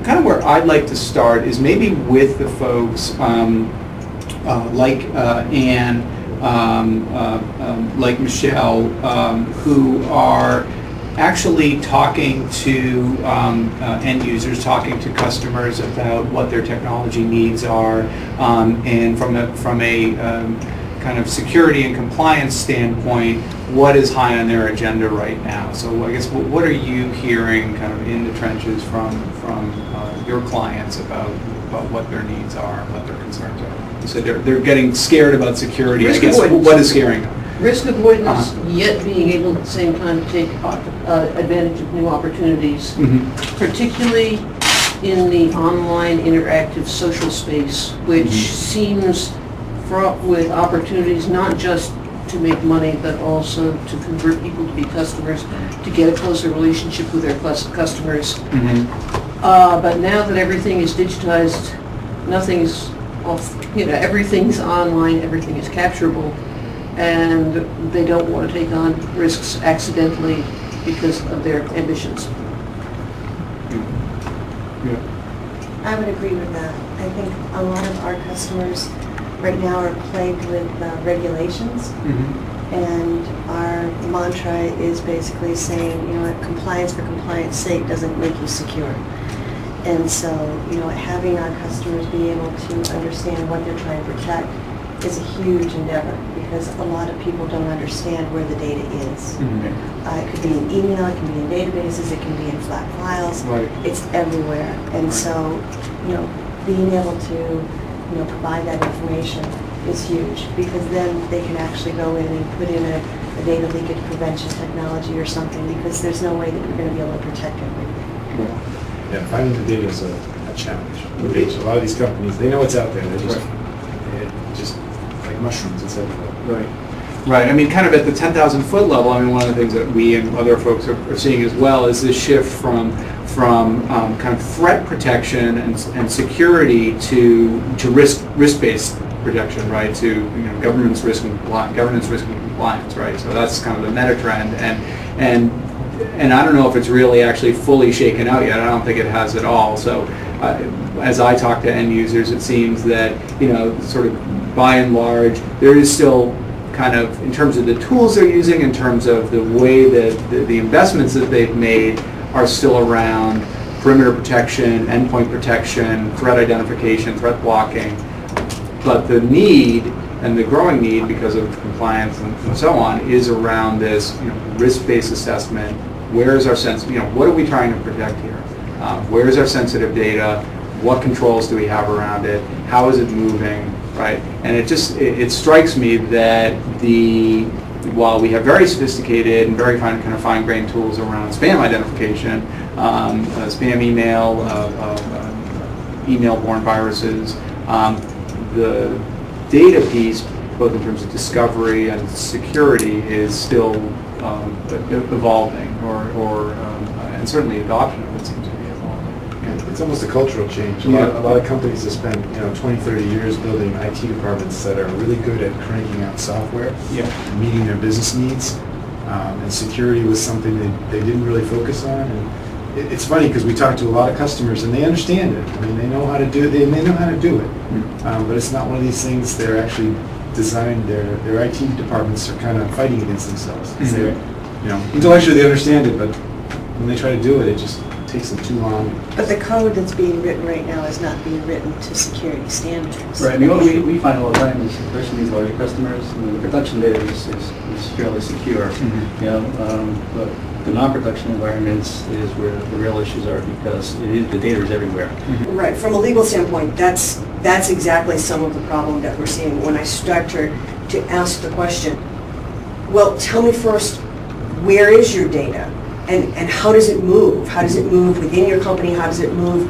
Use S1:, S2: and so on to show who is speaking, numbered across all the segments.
S1: kind of where I'd like to start is maybe with the folks like Anne, like Michelle, who are actually talking to end users, talking to customers about what their technology needs are, and from a kind of security and compliance standpoint, what is high on their agenda right now? So I guess what are you hearing kind of in the trenches from your clients about what their needs are, what their concerns are? You said they're getting scared about security. I guess what is scaring them?
S2: Risk avoidance, yet being able at the same time to take advantage of new opportunities, particularly in the online interactive social space, which seems fraught with opportunities not just to make money, but also to convert people to be customers, to get a closer relationship with their customers. But now that everything is digitized, nothing's off, everything's online, everything is capturable, and they don't want to take on risks accidentally because of their ambitions.
S3: I would agree with that. I think a lot of our customers right now are plagued with regulations, and our mantra is basically saying, compliance for compliance sake doesn't make you secure. And so, having our customers be able to understand what they're trying to protect is a huge endeavor, because a lot of people don't understand where the data is. It could be in email, it can be in databases, it can be in flat files. It's everywhere. And so, being able to provide that information is huge, because then they can actually go in and put in a data leakage prevention technology or something, because there's no way that you're going to be able to protect everything.
S4: Yeah, finding the data is a challenge. A lot of these companies, they know it's out there. They're just like mushrooms, it's everywhere.
S1: Right. I mean, kind of at the 10,000 foot level, I mean, one of the things that we and other folks are seeing as well is this shift from kind of threat protection and security to risk-based protection, right? To governance risk and compliance, right? So that's kind of the meta trend, and I don't know if it's really actually fully shaken out yet. I don't think it has at all. So as I talk to end users, it seems that sort of by and large there is still kind of, in terms of the tools they're using, in terms of the way that the investments that they've made are still around perimeter protection, endpoint protection, threat identification, threat blocking. But the need, and the growing need because of compliance and so on, is around this risk-based assessment. Where is our what are we trying to protect here? Where is our sensitive data? What controls do we have around it? How is it moving? Right? And it strikes me that while we have very sophisticated and very kind of fine-grained tools around spam identification, spam email, email-borne viruses, the data piece, both in terms of discovery and security, is still evolving, and certainly adoption of it seems to be evolving.
S4: It's almost a cultural change. A lot of companies have spent 20, 30 years building IT departments that are really good at cranking out software, and meeting their business needs. And security was something they didn't really focus on. And it's funny because we talk to a lot of customers and they understand it. I mean, they know how to do it. They may know how to do it, but it's not one of these things they're actually designed. Their IT departments are kind of fighting against themselves. Intellectually they understand it, but when they try to do it, it just takes them too long.
S3: But the code that's being written right now is not being written to security standards.
S5: Right. I mean, what we find all the time is, especially these larger customers, the production data is fairly secure. But the non-production environments is where the real issues are, because the data is everywhere.
S6: Right. From a legal standpoint, that's exactly some of the problem that we're seeing when I start to ask the question, well, tell me first, where is your data? And how does it move? How does it move within your company? How does it move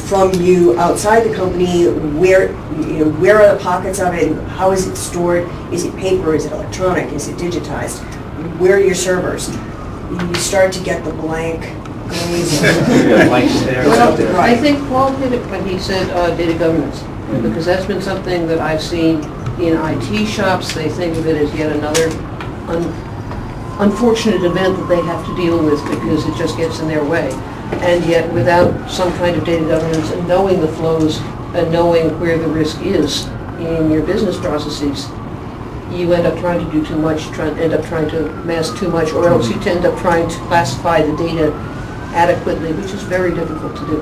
S6: from you outside the company? Where are the pockets of it? How is it stored? Is it paper? Is it electronic? Is it digitized? Where are your servers? You start to get the blank glaze.
S2: Well, I think Paul hit it when he said data governance, because that's been something that I've seen in IT shops. They think of it as yet another unfortunate event that they have to deal with because it just gets in their way. And yet, without some kind of data governance and knowing the flows and knowing where the risk is in your business processes, you end up trying to do too much, end up trying to mask too much, or else you end up trying to classify the data adequately, which is very difficult to do.